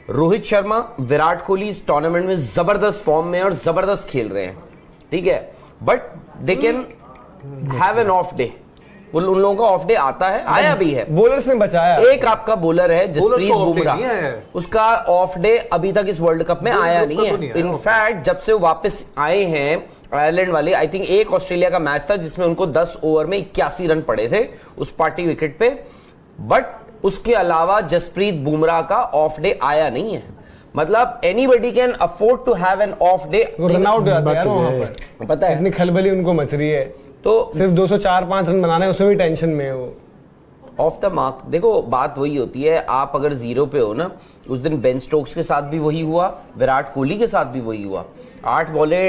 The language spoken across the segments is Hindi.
रोहित शर्मा, विराट कोहली इस टूर्नामेंट में जबरदस्त फॉर्म में और जबरदस्त खेल रहे हैं, ठीक है, but they can have an off day. उन लोगों का ऑफ डे आता है, आया भी है। बॉलर्स ने बचाया। एक आपका बॉलर है जसप्रीत बुमराह, उसका ऑफ डे अभी तक इस वर्ल्ड कप में आया नहीं है। इनफैक्ट जब से वो वापस आए हैं आयरलैंड वाले, आई थिंक एक ऑस्ट्रेलिया का मैच था जिसमें उनको 10 ओवर में 81 रन पड़े थे उस पार्टी विकेट पे, बट उसके अलावा जसप्रीत बुमराह का ऑफ डे आया नहीं है। मतलब anybody can afford to have an off day. Run out हो जाता है वहां पर, पता है इतनी खलबली उनको मच रही है, तो सिर्फ 204-5 रन बनाना है, उसमें भी टेंशन में है वो। Of the mark. देखो बात वही होती है, आप अगर जीरो पे हो ना, उस दिन बेन स्टोक्स के साथ भी वही हुआ, विराट कोहली के साथ भी वही हुआ। 8 बॉले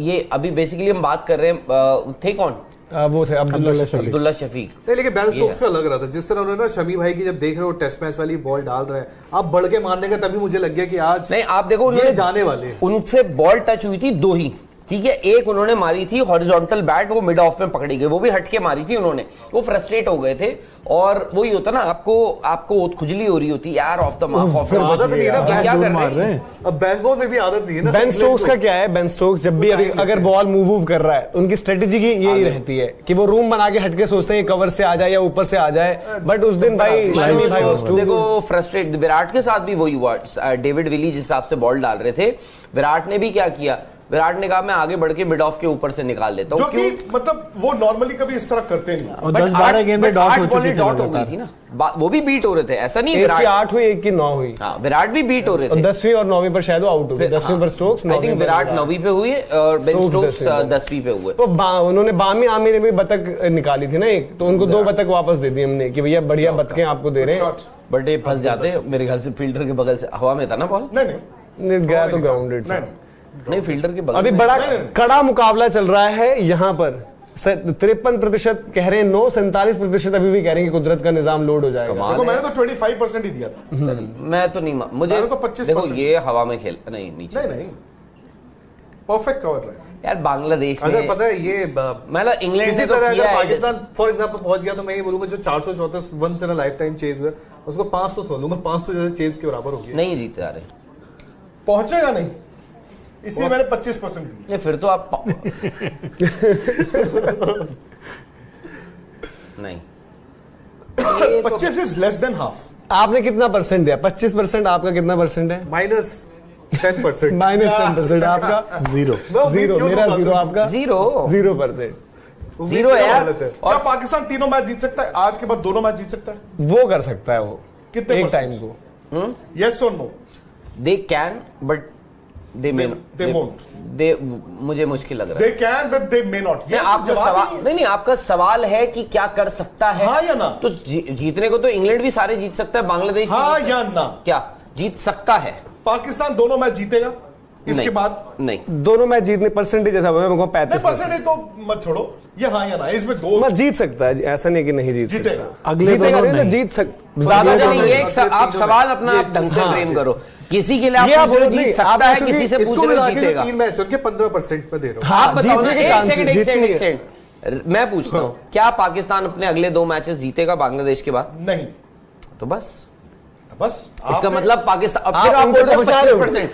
ये अभी बेसिकली हम बात कर रहे हैं, थे कौन? वो थे अब्दुल्ला शफीक। लेकिन बेन स्टोक्स से अलग रहा था, जिस तरह उन्होंने शमी भाई की जब देख रहे हो टेस्ट मैच वाली बॉल डाल रहे हैं, आप बढ़ के मारने का, तभी मुझे लग गया कि आज नहीं, आप देखो ये जाने वाले। उनसे बॉल टच हुई थी 2 ही, ठीक है, एक उन्होंने मारी थी हॉरिजॉन्टल बैट, वो मिड ऑफ में पकड़ी गई, वो भी हटके मारी थी उन्होंने, वो फ्रस्ट्रेट हो गए थे। और वही होता ना, आपको खुजली हो रही होती यार, ऑफ द मार्क, ऑफ आदत नहीं है ना, क्या कर रहे हैं अब बेसबॉल में भी आदत नहीं है ना। बेन स्टोक्स का क्या है, बेन स्टोक्स जब भी अगर बॉल मूव कर रहा है, उनकी स्ट्रेटेजी की यही रहती है कि वो रूम बना के हटके सोचते हैं कवर से आ जाए या ऊपर से आ जाए, बट उस दिन भाई देखो फ्रस्ट्रेट, विराट के साथ भी वही हुआ। डेविड विली जिस हिसाब से बॉल डाल रहे थे, विराट ने भी क्या किया, विराट ने कहा मैं आगे बढ़ के मिड ऑफ के ऊपर से निकाल लेता हूं, क्यों? मतलब वो नॉर्मली कभी इस तरह करते नहीं। और 10-12 गेम में डॉट हो गई थी ना, वो भी बीट हो रहे थे, ऐसा नहीं विराट की 8 हुई, एक की 9 हुई। हाँ, विराट भी बीट हो रहे थे। 10वीं और 9वीं पर शायद आउट हो गए, 10वीं पर स्टोक्स, आई थिंक विराट 9वीं पे हुई और बेन स्टोक्स 10वीं पे हुए। तो उन्होंने बामी आमिर ने भी बतख निकाली थी ना एक, तो उनको 2 बतख वापस दे दी हमने कि भैया बढ़िया बतखें आपको दे रहे हैं, बट ये फंस जाते मेरे ख्याल से फील्डर के बगल से, हवा में था ना बॉल, नहीं गया तो ग्राउंडेड था, नहीं फील्डर के बगल। अभी बड़ा कड़ा मुकाबला चल रहा है यहाँ पर। 53% कह रहे हैं नो, 47% अभी भी कह रहे हैं कि कुदरत का निजाम लोड हो जाएगा। देखो मैंने तो 25% ही दिया था। मैं तो नहीं, मुझे तो 25%। देखो ये हवा में खेल नहीं, नीचे नहीं परफेक्ट कवर रहा है यार बांग्लादेश। अगर पता है ये मतलब इंग्लैंड किसी ने तो तरह किया अगर है, पाकिस्तान फॉर एग्जांपल पहुंच गया, तो मैं ये बोलूंगा जो 434 once in a lifetime chase हुआ, उसको 500 बोलूंगा, 500 जैसे चेज के बराबर हो गया। नहीं जीते आ रहे, पहुंचेगा नहीं, इसलिए मैंने 25% नहीं, फिर तो आप नहीं 25 इज लेस देन हाफ। आपने कितना परसेंट दिया? 25%। आपका कितना परसेंट है? -10%। -10% आपका? 0। मेरा 0, आपका 0%। जीरो है यार। क्या पाकिस्तान तीनों मैच जीत सकता है? आज के बाद दोनों मैच जीत सकता है? वो कर सकता है, वो कितने एक टाइम को। यस और no? They can but they won't. मुझे मुश्किल लग रहा है। They can but they may not. ये आपका सवाल नहीं, आपका सवाल है कि क्या कर सकता है, हाँ या ना? तो जीतने को तो इंग्लैंड भी सारे जीत सकता है, बांग्लादेश हाँ या ना? क्या जीत सकता है? पाकिस्तान दोनों मैच जीतेगा इसके बाद? नहीं, दोनों मैच जीतने परसेंटेज जैसा 35%। तो मत छोड़ो, ये हाँ या ना, इसमें 2 मत जीत सकता है, ऐसा नहीं कि नहीं जीत जीतेगा। अगले दोनों नहीं जीत सकता, ज्यादा नहीं। आप सवाल अपना ढंग से फ्रेम करो, किसी के लिए आप जीत सकता है, किसी से पूछ रहे जीतेगा। 3 मैच उनके 15% पे दे रहे हो। आप बताओ ना, एक सेकंड मैं पूछता हूँ, क्या पाकिस्तान अपने अगले 2 मैचेस जीतेगा बांग्लादेश के बाद? नहीं। तो बस इसका मतलब पाकिस्तान, अब फिर आप बोल रहे हो 25%,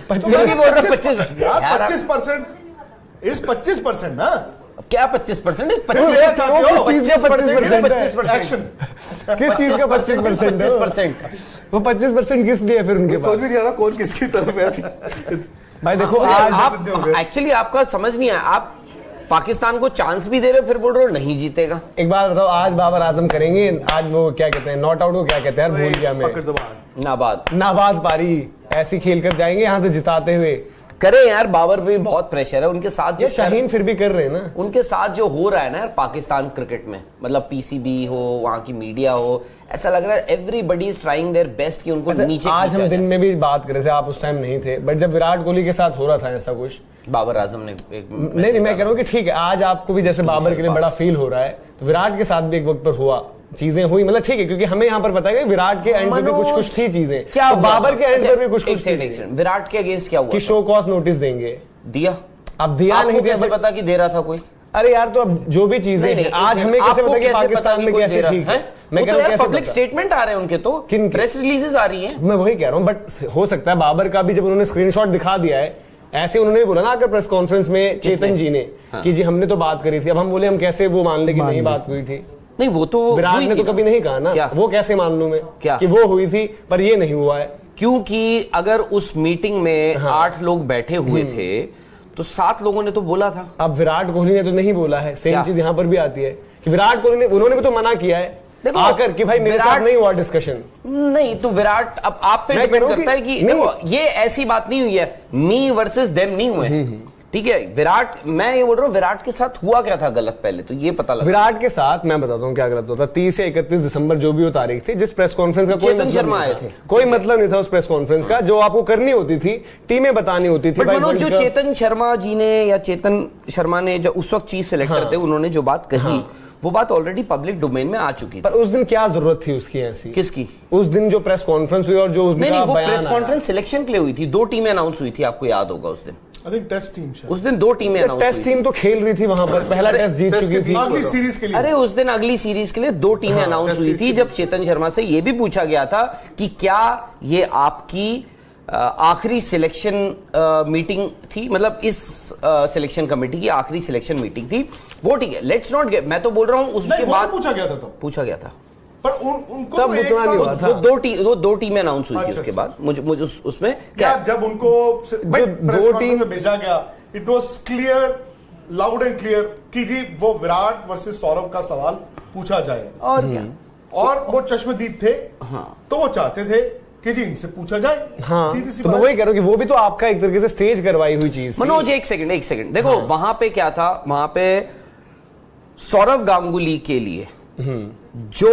25% इस 25% ना, क्या 25%? एक्शन किस चीज का 25%? वो 25% किस लिए फिर उनके पास? समझ भी नहीं आ रहा कौन किसकी तरफ है। भाई देखो आप एक्चुअली आपका समझ नहीं आया, आप पाकिस्तान को चांस भी दे रहे हो, फिर बोल रहे हो नहीं जीतेगा। एक बात बताओ, आज बाबर आजम करेंगे, आज वो क्या कहते हैं, नॉट आउट को क्या कहते हैं यार, भूल गया मैं, नाबाद पारी ऐसी खेल कर जाएंगे यहाँ से जिताते हुए। करें यार, बाबर पे भी बहुत प्रेशर है, उनके साथ जो शाहीन फिर भी कर रहे हैं ना, उनके साथ जो हो रहा है ना यार पाकिस्तान क्रिकेट में, मतलब पीसीबी हो, वहां की मीडिया हो, ऐसा लग रहा है everybody is trying their best कि उनको नीचे। आज हम दिन में भी बात कर रहे थे, आप उस टाइम नहीं थे, बट जब विराट कोहली के साथ हो रहा था ऐसा कुछ, बाबर आजम ने नहीं मैं कह रहा हूँ कि ठीक है, आज आपको भी जैसे बाबर के लिए बड़ा फील हो रहा है, तो विराट के साथ भी एक वक्त पर हुआ, चीजें हुई, मतलब ठीक है, क्योंकि हमें यहाँ पर पता है कि विराट के एंड पे भी कुछ थी चीजें, क्या तो बाबर के एंड पे भी कुछ विराट के अगेंस्ट क्या हुआ कि शो कॉज नोटिस देंगे, दिया? अब दिया नहीं, कैसे पता कि दे रहा था कोई? अरे यार तो अब जो भी चीजें हैं आज हमें कैसे पता कि पाकिस्तान में कैसे ठीक है? मैं कह रहा हूं पब्लिक स्टेटमेंट आ रहे हैं उनके, तो किन प्रेस रिलीजेस आ रही हैं। मैं वही कह रहा हूं, बट हो सकता है बाबर का भी जब उन्होंने स्क्रीनशॉट दिखा दिया है, ऐसे उन्होंने बोला ना आकर प्रेस कॉन्फ्रेंस में चेतन जी ने कि जी हमने तो बात करी थी, अब हम बोले हम कैसे वो मान ले कि नहीं बात हुई थी? नहीं, वो तो विराट ने तो कभी नहीं कहा ना, वो कैसे मान लूं मैं कि वो हुई थी पर ये नहीं हुआ है? क्योंकि अगर उस मीटिंग में 8 लोग बैठे हुए थे तो 7 लोगों ने तो बोला था। अब विराट कोहली ने तो नहीं बोला है, सेम चीज यहां पर भी आती है कि विराट कोहली ने, उन्होंने भी तो मना किया है आकर कि भाई मेरे साथ नहीं हुआ डिस्कशन। नहीं तो विराट अब आप पे डिपेंड करता है कि देखो ये ऐसी बात नहीं हुई है मी वर्सेस देम नहीं हुए, ठीक है। विराट, मैं ये बोल रहा हूँ विराट के साथ हुआ क्या था गलत, पहले तो ये पता लगा। विराट के साथ मैं बताता हूँ क्या गलत होता। 30 से 31 दिसंबर जो भी वो तारीख थी, जिस प्रेस कॉन्फ्रेंस का चेतन शर्मा आए थे, कोई मतलब नहीं था उस प्रेस कॉन्फ्रेंस का, जो आपको करनी होती थी टीमें बतानी होती थी। जो चेतन शर्मा जी ने या चेतन शर्मा ने जो उस वक्त चीफ सिलेक्टर थे, उन्होंने जो बात कही वो बात ऑलरेडी पब्लिक डोमेन में आ चुकी थी। पर उस दिन क्या जरूरत थी उसकी ऐसी? किसकी? उस दिन जो प्रेस कॉन्फ्रेंस हुई और जो उसमें नहीं, वो प्रेस कॉन्फ्रेंस सिलेक्शन के लिए हुई थी, 2 टीमें अनाउंस हुई थी, आपको याद होगा उस दिन। आई थिंक टेस्ट टीम उस दिन 2 टीमें अनाउंस हुई। टेस्ट टीम तो खेल रही थी वहां पर, पहला टेस्ट जीत चुकी थी अगली सीरीज के लिए। अरे उस दिन अगली सीरीज के लिए 2 टीमें अनाउंस हुई थी, जब चेतन शर्मा से ये भी पूछा गया था कि क्या ये आपकी आखिरी सिलेक्शन मीटिंग थी, मतलब इस सिलेक्शन कमेटी की आखिरी सिलेक्शन मीटिंग थी वो, ठीक है। लेट्स नॉट गेट, मैं तो बोल रहा हूं उसके बाद पूछा गया था, तब पूछा गया था, पर उनको तब उतना नहीं हुआ था। वो 2 टीमें अनाउंस हुई थी उसके बाद। मुझे उसमें क्या जब उनको 2 टीम में भेजा गया, it was clear, loud and clear कि जी वो विराट वर्सेस सौरव का सवाल पूछा जाएगा, और क्या, और वो चश्मदीद थे, तो वो चाहते थे कि जी इनसे पूछा जाए। सीधी सी बात। मैं वही कह रहा हूं कि वो भी तो आपका एक तरीके से स्टेज करवाई हुई चीज। मनोज एक सेकंड देखो, वहां पे क्या था, वहां पे सौरव गांगुली के लिए जो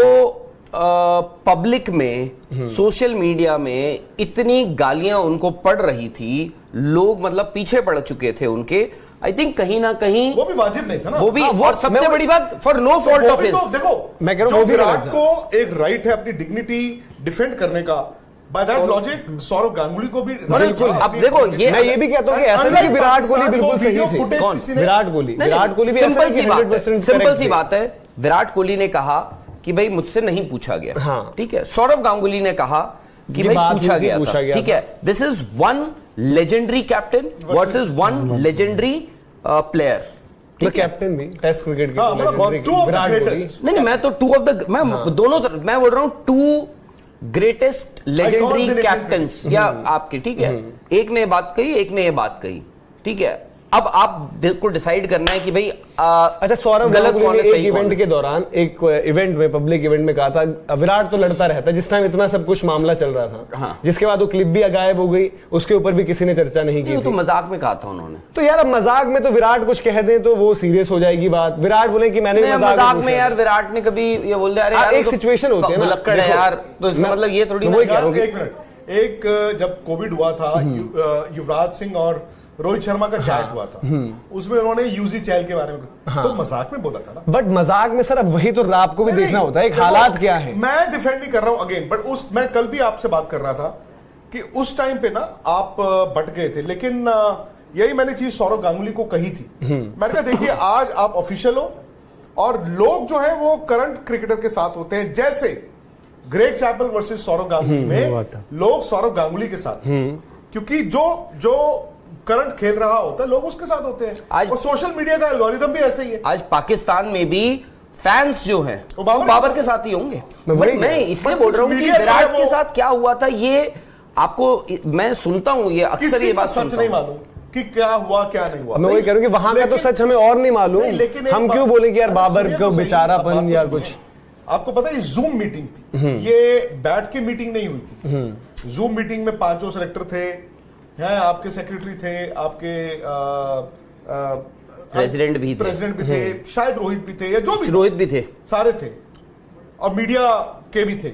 पब्लिक में सोशल मीडिया में इतनी गालियां उनको पड़ रही थी, लोग मतलब पीछे पड़ चुके थे उनके, आई थिंक कहीं ना कहीं वो भी वाजिब नहीं था ना, वो भी। और सबसे बड़ी बात, for no fault of his, देखो मैं कह रहा हूं विराट को एक राइट है अपनी डिग्निटी डिफेंड करने का, by that logic Sourav Ganguly को भी बिल्कुल। अब देखो मैं ये भी कहता हूं कि ऐसा नहीं कि विराट कोहली बिल्कुल सही थे। कौन? विराट कोहली भी सिंपल सी बात है, विराट कोहली ने कहा कि भाई मुझसे नहीं पूछा गया, ठीक है। सौरव गांगुली ने कहा कि भाई पूछा गया था, ठीक है। This is 1 legendary captain versus 1 legendary player, captain भी टेस्ट क्रिकेट के नहीं, मैं तो 2 ऑफ द, मैं दोनों तरफ मैं बोल रहा हूं 2 ग्रेटेस्ट लेजेंडरी कैप्टन्स या आपके, ठीक है। एक ने बात कही, एक ने ये बात कही, ठीक है। अब आप को डिसाइड करना है कि भाई अच्छा, सौरव गांगुली ने एक इवेंट के दौरान, एक इवेंट में, पब्लिक इवेंट में कहा था विराट तो लड़ता रहता है, जिस टाइम इतना सब कुछ मामला चल रहा था, जिसके बाद वो क्लिप भी गायब हो गई, उसके ऊपर भी किसी ने चर्चा नहीं की थी। तो मजाक में कहा था उन्होंने। तो यार अब मजाक में तो विराट कुछ कह दें तो वो सीरियस हो जाएगी बात। विराट बोले कि मैंने मजाक में, यार विराट ने कभी ये बोल दिया, अरे एक सिचुएशन होती है ना यार, तो इसका मतलब ये थोड़ी ना। एक जब कोविड हुआ था, युवराज सिंह और रोहित शर्मा का चैट हुआ था, उसमें उन्होंने यूजी चहल के बारे में तो मजाक में बोला था ना। बट मजाक में सर अब वही तो आपको भी देखना होता है, एक हालात क्या है। मैं डिफेंड नहीं कर रहा हूं अगेन, बट मैं कल भी आपसे बात कर रहा था कि उस टाइम पे ना आप बट गए थे, लेकिन यही मैंने चीज सौरव गांगुली को कही थी। मैंने कहा देखिए आज आप ऑफिशियल हो और लोग जो है वो करंट क्रिकेटर के साथ होते हैं, जैसे Greg Chappell versus Sourav Ganguly में लोग सौरव गांगुली के साथ, क्योंकि जो करंट खेल रहा होता है लोग उसके साथ होते हैं, और सोशल मीडिया का एल्गोरिथम भी ऐसे ही है। आज पाकिस्तान में भी फैंस जो हैं वो बाबर के साथ ही होंगे। मैं इसलिए बोल रहा हूं कि विराट के साथ क्या हुआ था, ये आपको मैं सुनता हूं, ये अक्सर ये बात सच नहीं मालूम कि क्या हुआ क्या नहीं हुआ। मैं वही कह रहा हूं कि वहां का तो सच हमें और नहीं मालूम, लेकिन हम क्यों बोले कि यार बाबर को बेचारापन या कुछ। आपको पता है जूम मीटिंग थी, ये बैठ के मीटिंग नहीं हुई थी। जूम मीटिंग में 5 सेलेक्टर थे, हैं आपके सेक्रेटरी थे, आपके प्रेसिडेंट भी थे, शायद रोहित भी थे, या जो भी रोहित भी थे, सारे थे, और मीडिया के भी थे।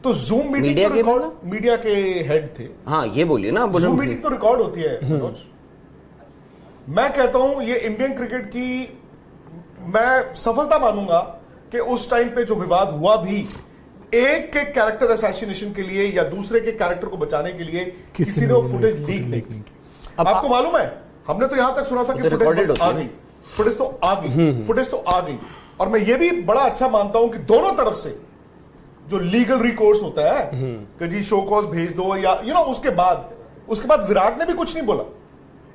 तो जूम मीटिंग तो रिकॉर्ड, मीडिया के हेड थे। हाँ ये बोलिए ना, जूम मीटिंग तो रिकॉर्ड होती है मनोज। मैं कहता हूं ये इंडियन क्रिकेट की मैं सफलता मानूंगा कि उस टाइम पे जो विवाद हुआ भी एक के कैरेक्टर असैसिनेशन के लिए या दूसरे के कैरेक्टर को बचाने के लिए किसी ने वो फुटेज लीक नहीं की। आपको मालूम है, हमने तो यहां तक सुना था कि फुटेज आ गई, फुटेज तो आ गई और मैं ये भी बड़ा अच्छा मानता हूं कि दोनों तरफ से जो लीगल रिकोर्स होता है कि जी शो कॉज भेज दो या उसके बाद विराट ने भी कुछ नहीं बोला।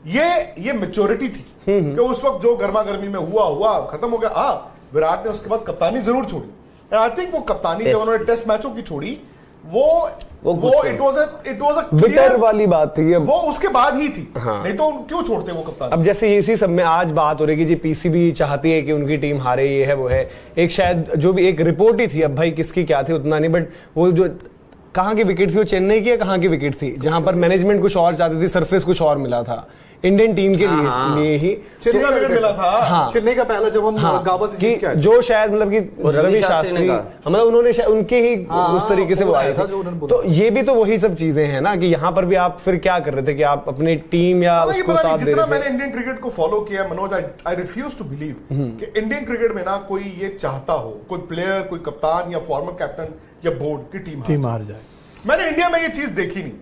ये मैच्योरिटी थी कि उस वक्त जो गर्मा गर्मी में हुआ खत्म हो गया। हाँ, विराट ने उसके बाद कप्तानी जरूर छोड़ी। आई थिंक वो कप्तानी जब उन्होंने टेस्ट मैचों की छोड़ी वो इट वाज अ बिटर वाली बात थी, वो उसके बाद ही थी। हाँ। नहीं तो क्यों छोड़ते वो कप्तान। अब जैसे इसी सब में आज बात हो रही है कि जी पीसीबी चाहती है कि उनकी टीम हारे, ये है वो है। एक शायद जो भी एक रिपोर्ट ही थी, अब भाई किसकी क्या थी उतना नहीं, बट वो जो कहां की विकेट थी, वो चेन्नई की या कहां की विकेट थी, जहां पर मैनेजमेंट कुछ और चाहती थी, सरफेस कुछ और मिला था इंडियन टीम के लिए ही चेन्नई का विकेट मिला था। हाँ, चेन्नई का पहला जब हम गाबा से जीत के आए, जो शायद मतलब कि रवि शास्त्री मतलब उन्होंने उनके ही उस तरीके से वो आए थे। तो ये भी तो वही सब चीजें हैं ना कि यहाँ पर भी आप फिर क्या कर रहे थे कि आप अपनी टीम या उसको साथ दे रहे थे। मैंने इंडियन क्रिकेट को फॉलो किया Manoj, I refuse to believe कि इंडियन क्रिकेट में ना कोई ये चाहता हो, कोई प्लेयर, कोई कप्तान या फॉर्मर कैप्टन या बोर्ड की टीम हार जाए। मैंने इंडिया में ये चीज देखी नहीं।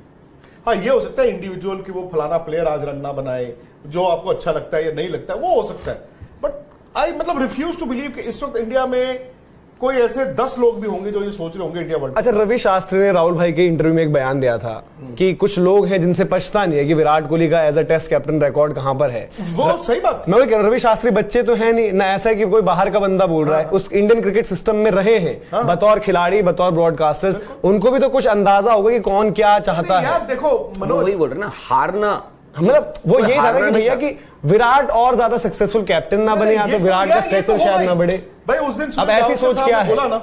हाँ, ये हो सकता है इंडिविजुअल कि वो फलाना प्लेयर आज रन ना बनाए, जो आपको अच्छा लगता है या नहीं लगता है वो हो सकता है, but I refuse to believe कि इस वक्त इंडिया में कोई ऐसे 10 लोग भी होंगे जो ये सोच रहे होंगे इंडिया वर्ल्ड। अच्छा, रवि शास्त्री ने राहुल भाई के इंटरव्यू में एक बयान दिया था कि कुछ लोग हैं जिनसे पछता नहीं है कि विराट कोहली का as a test captain record कहां पर है। वो सही बात। मैं वही कह रहा हूं, रवि शास्त्री बच्चे तो है नहीं ना, ऐसा है कि कोई बाहर का बंदा बोल रहा है, उस इंडियन क्रिकेट सिस्टम में रहे हैं बतौर खिलाड़ी, बतौर ब्रॉडकास्टर्स, उनको भी तो कुछ अंदाजा होगा कि कौन क्या चाहता है। यार देखो मनोज, वही बोल रहे ना, हारना मतलब वो ये था कि भैया कि विराट और ज्यादा सक्सेसफुल कैप्टन ना बने या तो विराट का स्टेचर शायद ना बढ़े। भाई उस दिन अब ऐसी सोच क्या है बोला ना,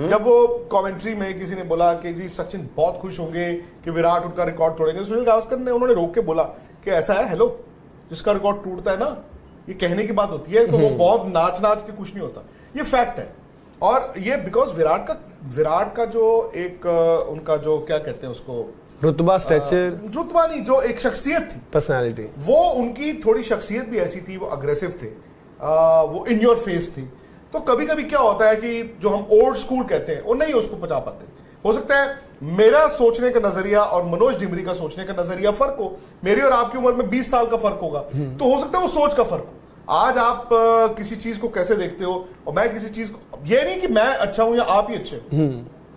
जब वो कमेंट्री में किसी ने बोला कि जी सचिन बहुत खुश होंगे कि विराट उनका रिकॉर्ड तोड़ेंगे, सुनील गावस्कर ने उन्होंने रोक के बोला कि ऐसा है, हेलो, जिसका रिकॉर्ड टूटता है ना, ये कहने की बात होती है, तो वो बहुत नाच के कुछ नहीं होता, ये फैक्ट है। और ये बिकॉज विराट का जो एक उनका जो क्या कहते हैं उसको, रुतबा, स्टेचर, रुतबा नहीं, जो एक शख्सियत थी, पर्सनालिटी, वो उनकी थोड़ी शख्सियत भी ऐसी थी, वो अग्रेसिव थे, वो इन योर फेस थी। तो कभी कभी क्या होता है कि जो हम ओल्ड स्कूल कहते हैं वो नहीं उसको पचा पाते। हो सकता है मेरा सोचने का नजरिया और मनोज डिमरी का सोचने का नजरिया फर्क हो, मेरी और आपकी उम्र में 20 साल का फर्क होगा, तो हो सकता है वो सोच का फर्क हो। आज आप किसी चीज को कैसे देखते हो और मैं किसी चीज को, ये नहीं कि मैं अच्छा हूं या आप ही अच्छे हो,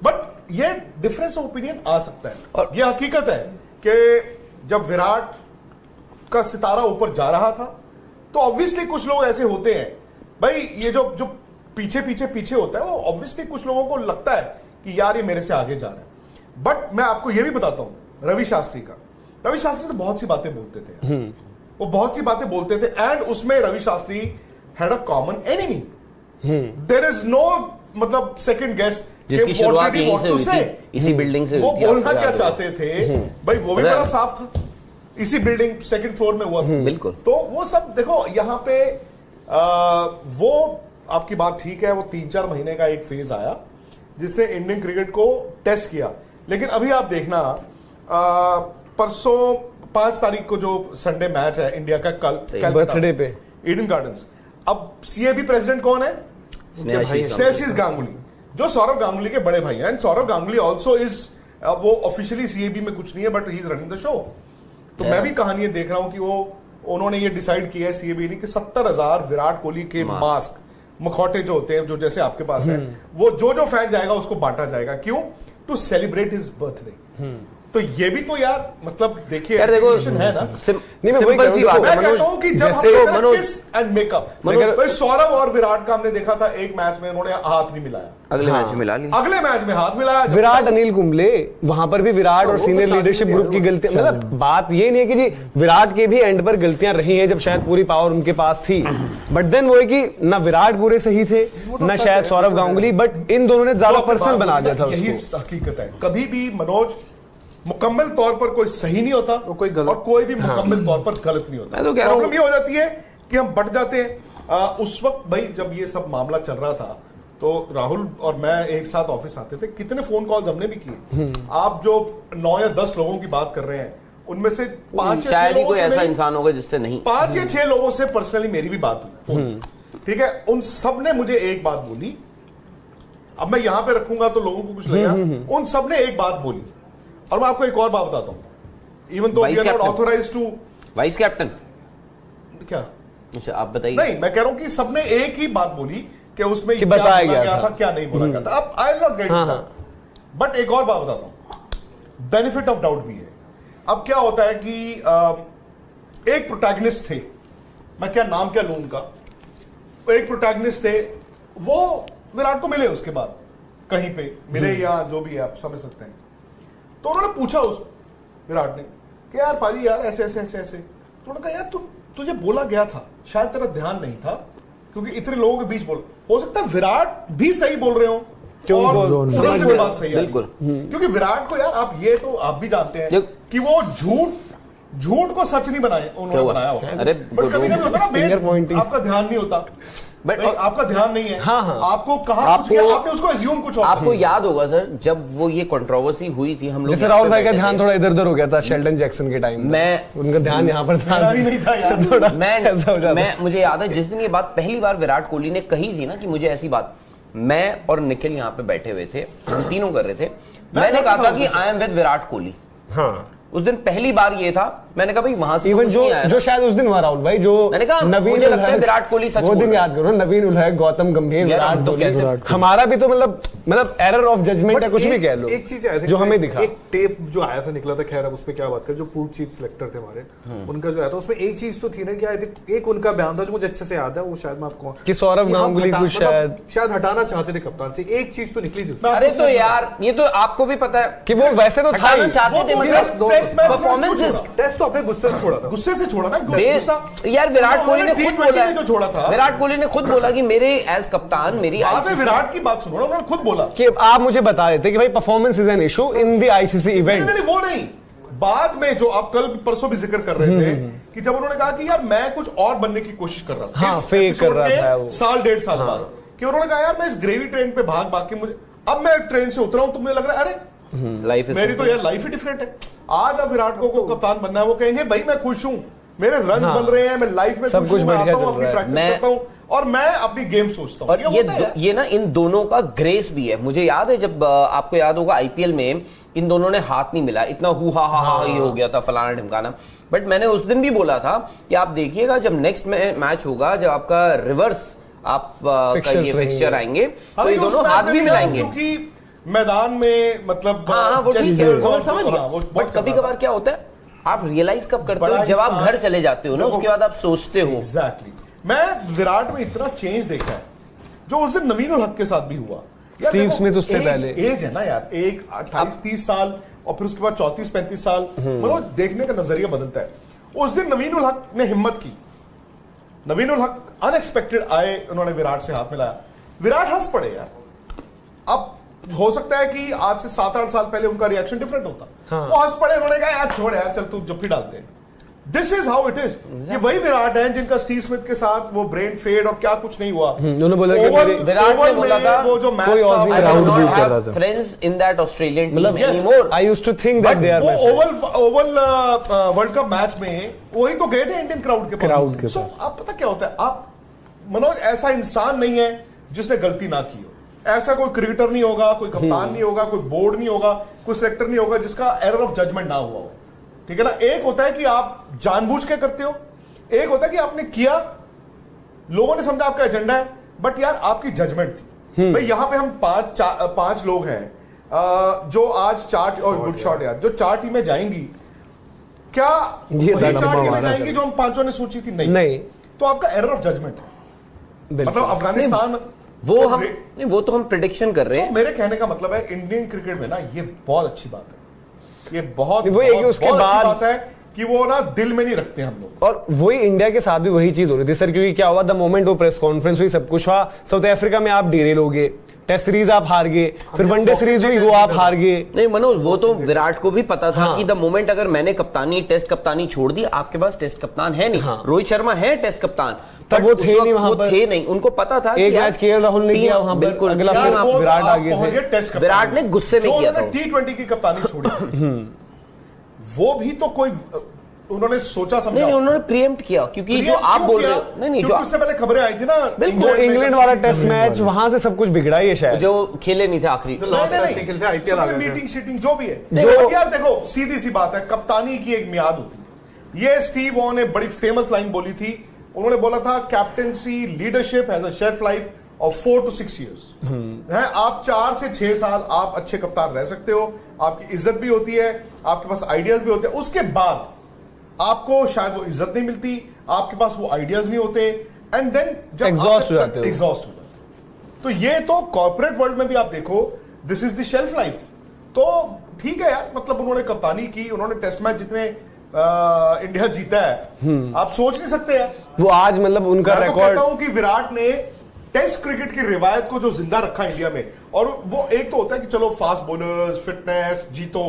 बट ये डिफरेंस ऑफ ओपिनियन आ सकता है। और ये हकीकत है कि जब विराट का सितारा ऊपर जा रहा था तो ऑब्वियसली कुछ लोग ऐसे होते हैं, भाई ये जो पीछे होता है, वो ऑब्वियसली कुछ लोगों को लगता है कि यार ये मेरे से आगे जा रहा है। बट मैं आपको ये भी बताता हूं रवि शास्त्री तो बहुत सी बातें बोलते थे, वो बहुत सी बातें बोलते थे, एंड उसमें Ravi Shastri had a common enemy. There is no मतलब सेकंड गेस, जिसकी शुरुआत यहीं से हुई थी, इसी बिल्डिंग से। वो बोलना क्या चाहते थे भाई वो भी बड़ा साफ था, इसी बिल्डिंग सेकंड फ्लोर में हुआ था। बिल्कुल। तो वो सब देखो यहाँ पे वो आपकी बात ठीक है, वो 3-4 महीने का एक फेज आया जिसने इंडियन क्रिकेट को टेस्ट किया। लेकिन अभी आप देखना परसों 5 तारीख को जो संडे मैच है इंडिया का, कल बर्थडे पे ईडन गार्डन्स, अब सीएबी प्रेसिडेंट कौन है? स्नेहाशीष गांगुली, जो सौरव गांगुली के बड़े भाई हैं। And Sourav Ganguly also is, वो ऑफिशियली सीएबी में कुछ नहीं है but he is running the show. तो मैं भी कहानी देख रहा हूं कि उन्होंने ये डिसाइड किया है सीएबी ने कि 70,000 विराट कोहली के मास्क, मखौटे जो होते हैं, जो जैसे आपके पास है, वो जो फैन जाएगा उसको बांटा जाएगा। क्यों? To celebrate his birthday. तो ये भी तो यार मतलब देखिए यार, देखो है ना, सिंपल सी बात है। मैं कहता हूं कि जब हम किस एंड मेकअप, सौरव और विराट का हमने देखा था एक मैच में उन्होंने हाथ नहीं मिलाया, अगले मैच में मिला लिया, अगले मैच में हाथ मिलाया। विराट, अनिल कुंबले, वहां पर भी विराट और सीनियर लीडरशिप ग्रुप की गलतियां, मतलब बात ये नहीं है कि जी विराट के भी एंड पर गलतियां रही हैं जब शायद पूरी पावर उनके पास थी, बट देन वो है कि ना विराट पूरे सही थे ना शायद सौरव गांगुली, बट इन दोनों ने ज्यादा पर्सनल बना दिया था। यही हकीकत है। कभी भी मनोज मुकम्मल तौर पर कोई सही नहीं होता तो कोई गलत, और कोई भी मुकम्मल तौर पर गलत नहीं होता। तो प्रॉब्लम ये हो जाती है कि हम बट जाते हैं। उस वक्त भाई जब ये सब मामला चल रहा था तो राहुल और मैं एक साथ ऑफिस आते थे, कितने फोन कॉल्स हमने भी किए। आप जो 9 या 10 लोगों की बात कर रहे हैं उनमें से 5 या 6 लोगों से, ऐसा इंसान होगा जिससे नहीं, 5 या 6 लोगों से पर्सनली मेरी भी बात हुई फोन, ठीक है। उन सब ने मुझे एक बात बोली, अब मैं यहां पे रखूंगा तो लोगों को कुछ लगेगा, उन सब ने एक बात बोली। और मैं आपको एक और बात बताता हूं, even though we are not authorised to, vice captain क्या अच्छा, आप बताइए। नहीं, मैं कह रहा हूं कि सबने एक ही बात बोली कि उसमें कि क्या बताया बोला गया था, क्या नहीं बोला गया था। अब आई नॉट गेट बट एक और बात बताता हूं, बेनिफिट ऑफ डाउट भी है। अब क्या होता है कि एक प्रोटैगनिस्ट थे, मैं क्या नाम क्या लूं उनका, एक प्रोटैगनिस्ट थे, वो विराट को मिले, उसके बाद कहीं पे मिले या जो भी है, आप समझ सकते हैं। तो उन्होंने पूछा उस विराट ने कि यार पाजी यार ऐसे ऐसे ऐसे ऐसे, तो उन्होंने कहा यार तुझे बोला गया था, शायद तेरा ध्यान नहीं था, क्योंकि इतने लोगों के बीच बोल, हो सकता है विराट भी सही बोल रहे हो और उधर से भी बात सही है, बिल्कुल। क्योंकि विराट को यार आप ये तो आप भी जानते हैं कि वो झूठ को सच नहीं बनाए, उन्होंने बनाया होता। अरे बट कभी कभी होता ना, आपका ध्यान नहीं होता, बट आपका ध्यान नहीं है, आपको कहा कुछ किया, आपने उसको एज्यूम कुछ और। आपको याद होगा सर, जब वो ये कंट्रोवर्सी हुई थी, हम लोग जैसे राहुल भाई का ध्यान थोड़ा इधर उधर हो गया था शेल्डन जैक्सन के टाइम, मैं उनका ध्यान यहाँ पर नहीं था यार, थोड़ा मैं मुझे याद है जिस दिन ये बात पहली बार विराट कोहली ने कही थी ना कि मुझे ऐसी बात, मैं और निखिल यहाँ पे बैठे हुए थे, हम तीनों कर रहे थे, मैंने कहा था कि I am with Virat Kohli. हाँ, उस दिन पहली बार ये था, मैंने कहा भाई वहां से इवन जो शायद उस दिन हुआ राहुल भाई, जो मैंने कहा नवीन विराट कोहली सच, वो दिन याद करो, नवीन उलहक, गौतम गंभीर, विराट कोहली, हमारा भी तो मतलब एरर ऑफ जजमेंट है, कुछ भी कह लो। एक चीज है जो हमें दिखा, एक टेप जो आया था, निकला था, खैर अब उस पे क्या बात कर, जो पूर्व चीफ सिलेक्टर थे हमारे, उनका जो आया था, उसमें एक चीज तो थी ना कि एक उनका बयान था जो मुझे अच्छे से याद है, वो शायद मैं आपको कि सौरव गांगुली को शायद हटाना चाहते थे कप्तान से, एक चीज तो निकली थी। अरे तो यार ये तो आपको भी पता है कि वो वैसे तो था, चाहते थे, मतलब परफॉर्मेंस टेस्ट तो अपने गुस्से से छोड़ा था, गुस्से से छोड़ा ना, यार विराट कोहली ने खुद बोला, जो छोड़ा था, विराट कोहली ने खुद बोला कि मेरे एज कप्तान मेरी विराट की बात सुनो, उन्होंने खुद बोला कि आप मुझे बता देते कि भाई performance is an issue in the ICC event. नहीं, वो नहीं, बाद में जो आप कल परसों भी जिक्र कर रहे थे कि जब उन्होंने कहा कि यार मैं कुछ और बनने की कोशिश कर रहा था, हाँ, फेक कर रहा था वो साल डेढ़ साल बाद, कि उन्होंने कहा यार मैं इस ग्रेवी ट्रेन पे भाग भाग के मुझे, अब मैं ट्रेन से उतरा हूं तो मुझे लग रहा है अरे लाइफ मेरी तो यार लाइफ ही डिफरेंट है। आज अब विराट को कप्तान बनना है, वो कहेंगे भाई मैं खुश हूं, मेरे रन्स बन रहे हैं, मैं लाइफ में सब कुछ बढ़िया चल रहा है, मैं करता हूं और मैं अपनी गेम सोचता हूं। और ये ना इन दोनों का ग्रेस भी है। मुझे याद है जब आपको याद होगा आईपीएल में इन दोनों ने हाथ नहीं मिला, इतना हु हा ये हो गया था, फलाना ढिमकाना, बट मैंने उस दिन भी बोला था कि आप देखिएगा जब नेक्स्ट मैच होगा, जब आपका रिवर्स आप ये फिक्सचर आएंगे तो ये दोनों हाथ भी मिलाएंगे, क्योंकि मैदान में मतलब वो समझ गया। बट कभी कभार क्या होता है, आप रियलाइज कब करते हो, जब आप घर चले जाते हो ना, उसके बाद आप सोचते हो। एग्जैक्टली। मैं विराट में इतना चेंज देखा है जो उस दिन नवीन उल हक के साथ भी हुआ। स्टीव स्मिथ उससे पहले एज है ना यार, एक 28-30 साल और फिर उसके बाद 34-35 साल, मतलब देखने का नजरिया बदलता है। उस दिन नवीन उल हक ने हिम्मत की, नवीन उल हक अनएक्सपेक्टेड आए, उन्होंने विराट से हाथ मिलाया, विराट हंस पड़े यार। अब हो सकता है कि आज से 7-8 साल पहले उनका रिएक्शन डिफरेंट होता, वो हंस पड़े, उन्होंने कहा यार छोड़ यार, चल तू जप्पी डालते हैं। This is how it is. ये वही विराट है जिनका स्टीव स्मिथ के साथ वो ब्रेन फेड और क्या कुछ नहीं हुआ। उन्होंने बोला कि विराट ने बोला था वो जो मैच था, friends in that Australian team anymore. I used to think that they are my friends. Oval World Cup match में वही तो गए थे इंडियन क्राउड के पास। सो आप पता क्या होता है, आप मनोज ऐसा इंसान नहीं है जिसने गलती ना की हो, ऐसा कोई क्रिकेटर नहीं होगा, कोई कप्तान नहीं होगा, कोई बोर्ड नहीं होगा, कोई सिलेक्टर नहीं होगा जिसका एरर ऑफ जजमेंट ना हुआ हो। ठीक है ना, एक होता है कि आप जानबूझ के करते हो, एक होता है कि आपने किया, लोगों ने समझा आपका एजेंडा है, बट यार आपकी जजमेंट थी। भाई यहां पे हम पांच लोग हैं जो आज 4 और गुड शॉट यार, जो 4 टीमें जाएंगी, क्या वही 4 टीमें जाएंगी जो हम पांचों ने सोची थी? नहीं। तो आपका एरर ऑफ जजमेंट है। मतलब अफगानिस्तान वो तो हम प्रेडिक्शन कर रहे हैं। मेरे कहने का मतलब है इंडियन क्रिकेट में ना ये बहुत अच्छी बात है, ये बहुत उसके बाद बात है कि वो ना दिल में नहीं रखते हम लोग। और वही इंडिया के साथ भी वही चीज हो रही थी सर, क्योंकि क्या हुआ, द मोमेंट वो प्रेस कॉन्फ्रेंस हुई, सब कुछ हुआ, साउथ अफ्रीका में आप डीरेल हो गए, टेस्ट सीरीज आप हार गए, फिर वनडे सीरीज हुई वो आप हार गए। नहीं मनोज, वो तो विराट को भी पता था कि द मोमेंट अगर मैंने टेस्ट कप्तानी छोड़ दी, आपके पास टेस्ट कप्तान है नहीं। रोहित शर्मा है टेस्ट कप्तान, तब वो थे नहीं वहां पर, थे नहीं, उनको पता था एक मैच केएल राहुल ने किया वहां पर, अगला फिर आप विराट आ गए थे। विराट ने गुस्से में किया था, T20 की कप्तानी छोड़ी, वो भी तो कोई उन्होंने सोचा समझा नहीं, उन्होंने प्रीएम्प्ट किया, क्योंकि जो आप बोल रहे हो नहीं, जो उससे पहले खबरें आई थी ना, इंग्लैंड वाला टेस्ट मैच, वहां से सब कुछ बिगड़ा ही है शायद, जो खेले नहीं थे आखिरी मीटिंग शीटिंग जो भी है। जो यार देखो सीधी सी बात है, कप्तानी की एक मियाद होती है। ये स्टीव वॉ ने बड़ी फेमस लाइन बोली थी उन्होंने बोला था captaincy leadership has a shelf life of 4 to 6 years है। आप 4 से 6 साल आप अच्छे कप्तान रह सकते हो, आपकी इज्जत भी होती है, आपके पास आइडियाज भी होते हैं, उसके बाद आपको शायद वो इज्जत नहीं मिलती, आपके पास वो आइडियाज नहीं होते, एंड देन जब एग्जॉस्ट हो जाते हो। तो ये तो कॉर्पोरेट वर्ल्ड में भी आप देखो, this is the shelf life. तो ठीक है यार, मतलब उन्होंने कप्तानी की, उन्होंने टेस्ट मैच जितने इंडिया जीता है, आप सोच नहीं सकते यार वो आज मतलब उनका मैं रिकॉर्ड। तो कहता हूं कि विराट ने टेस्ट क्रिकेट की रिवायत को जो जिंदा रखा इंडिया में। और वो एक तो होता है कि चलो फास्ट बॉलर्स, फिटनेस, जीतो।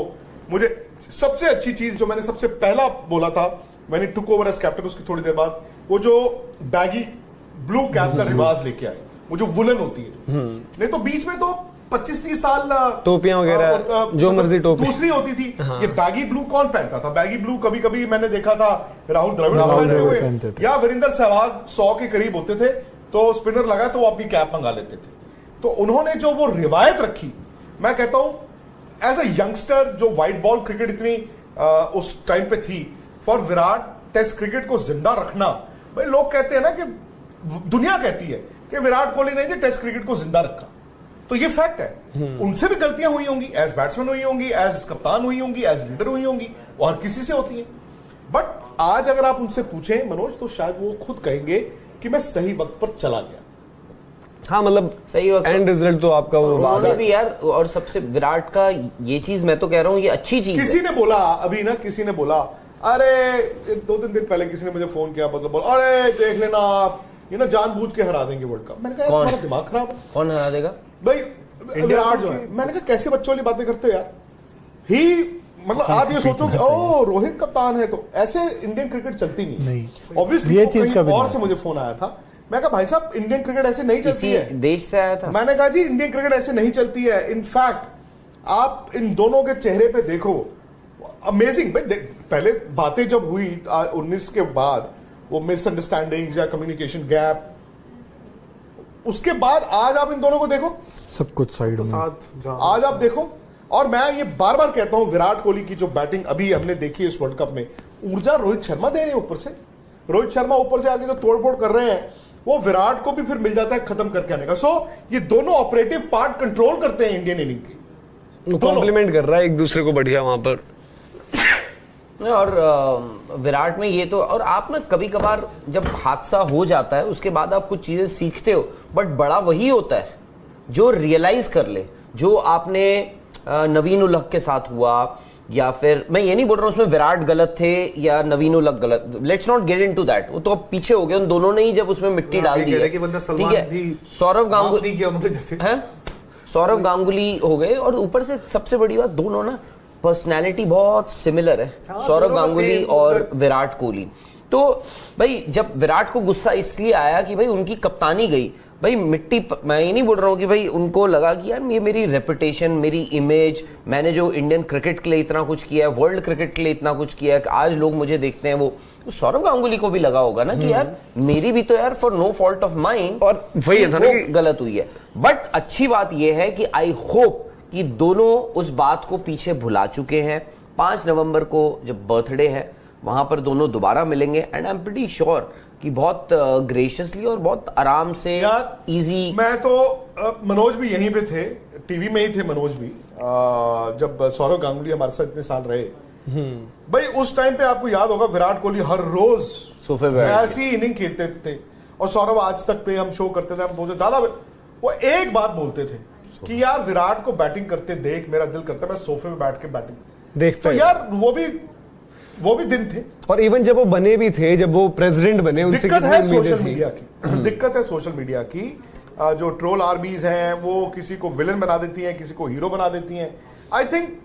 मुझे सबसे अच्छी चीज जो मैंने सबसे पहला बोला था मैंने टुक ओवर एज कैप्टन, उसकी थोड़ी देर बाद वो जो बैगी ब्लू कैप का रिवाज लेके आए, वो जो वुलन होती है, नहीं तो बीच में तो 25-30 साल टोपियां वगैरह जो मर्जी टोपी दूसरी होती थी। ये बैगी ब्लू कौन पहनता था? बैगी ब्लू कभी कभी मैंने देखा था राहुल द्रविड़ पहनते हुए, या वीरेंद्र सहवाग 100 के करीब होते थे, तो स्पिनर लगा तो वो अपनी कैप मंगा लेते थे। तो उन्होंने जो वो रिवायत रखी, मैं कहता हूं एज अ यंगस्टर जो व्हाइट बॉल क्रिकेट इतनी उस टाइम पे थी, फॉर विराट टेस्ट क्रिकेट को जिंदा रखना। भाई लोग कहते हैं ना कि दुनिया कहती है कि विराट कोहली ने टेस्ट क्रिकेट को जिंदा रखा, तो ये फैक्ट है। उनसे भी गलतियां हुई होंगी, एज बैट्समैन हुई होंगी, एज कप्तान हुई होंगी, एज लीडर हुई होंगी, और किसी से होती है। बट आज अगर आप उनसे पूछें मनोज, तो शायद वो खुद कहेंगे कि मैं सही वक्त पर चला गया। हाँ, मतलब सही वक्त एंड रिजल्ट तो आपका वो उन्होंने भी यार, और सबसे विराट का ये चीज मैं तो कह रहा हूँ ये अच्छी चीज किसी ने बोला अभी ना, किसी ने बोला, अरे 2-3 दिन पहले किसी ने मुझे फोन किया, मतलब बोला अरे देख लेना आप ये ना जानबूझ के हरा देंगे वर्ल्ड कप। मैंने कहा तुम्हारा दिमाग खराब है। कौन हरा देगा भाई? विराट जो है। मैंने कहा कैसे बच्चों वाली बातें करते हो यार। ही मतलब आप ये सोचो कि ओ रोहित कप्तान है, तो ऐसे इंडियन क्रिकेट चलती नहीं। ऑब्वियसली ये चीज का और से मुझे फोन आया था, मैं कहा भाई साहब इंडियन क्रिकेट ऐसे नहीं चलती है। देश से आया था। मैंने कहा जी इंडियन क्रिकेट ऐसे नहीं चलती है। इनफैक्ट आप इन दोनों के चेहरे पे देखो, अमेजिंग। भाई पहले बातें जब हुई 19 के बाद, वो मिसअंडरस्टैंडिंग्स या कम्युनिकेशन गैप, उसके बाद आज आप इन दोनों को देखो, सब कुछ साइड में आज आप देखो। और मैं ये बार बार कहता हूं, विराट कोहली की जो बैटिंग अभी हमने देखी है इस वर्ल्ड कप में, ऊर्जा रोहित शर्मा दे रहे हैं ऊपर से। रोहित शर्मा ऊपर से आके जो तोड़फोड़ कर रहे हैं, वो विराट को भी फिर मिल जाता है खत्म करके आने का। सो ये दोनों ऑपरेटिव पार्ट कंट्रोल करते हैं इंडियन इनिंग की, कॉम्प्लीमेंट कर रहा है एक दूसरे को बढ़िया वहां पर। और विराट में ये तो, और आप ना कभी कभार जब हादसा हो जाता है उसके बाद आप कुछ चीजें सीखते हो, बट बड़ा वही होता है जो रियलाइज कर ले। जो आपने नवीन उल हक के साथ हुआ, या फिर मैं ये नहीं बोल रहा हूं उसमें विराट गलत थे या नवीन उल हक गलत, let's not get into that, वो तो अब पीछे हो गए। उन दोनों ने ही जब उसमें मिट्टी डाल दी है, ठीक है। सौरव गांगुली हैं, सौरव गांगुली हो गए, और ऊपर से सबसे बड़ी बात, दोनों ना पर्सनैलिटी बहुत सिमिलर है, सौरव गांगुली और विराट कोहली। तो भाई जब विराट को गुस्सा इसलिए आया कि भाई उनकी कप्तानी गई, भाई मिट्टी, मैं ये नहीं बोल रहा हूँ कि भाई उनको लगा कि यार ये मेरी रेपुटेशन, मेरी इमेज, मैंने जो इंडियन क्रिकेट के लिए इतना कुछ किया है, वर्ल्ड क्रिकेट के लिए इतना कुछ किया है कि आज लोग मुझे देखते हैं, वो सौरव गांगुली को भी लगा होगा ना कि यार मेरी भी तो यार for no fault of mind और वही है ना कि गलत हुई है। बट अच्छी बात यह है कि आई होप कि दोनों उस बात को पीछे भुला चुके हैं। 5 नवंबर को जब बर्थडे है, वहां पर दोनों दोबारा मिलेंगे, and I am pretty sure कि बहुत ग्रेशियसली और बहुत आराम से, इजी। मैं तो मनोज भी यहीं पे थे, टीवी में ही थे मनोज भी, जब सौरव गांगुली हमारे साथ इतने साल रहे। भाई उस टाइम पे आपको याद होगा विराट कोहली हर रोज सोफे पे ऐसी इनिंग खेलते थे, और सौरव आज तक पे हम शो करते थे, हम बोलते दादा, वो एक बात बोलते थे कि यार विराट को बैटिंग करते देख मेरा दिल करता है मैं सोफे पे बैठ के बैटिंग देखता। तो यार वो भी दिन थे। और इवन जब वो बने भी थे, जब वो प्रेसिडेंट बने, उनसे दिक्कत है सोशल मीडिया की, दिक्कत है सोशल मीडिया की। जो ट्रोल आर्मीज हैं वो किसी को विलन बना देती हैं, किसी को हीरो बना देती हैं। आई थिंक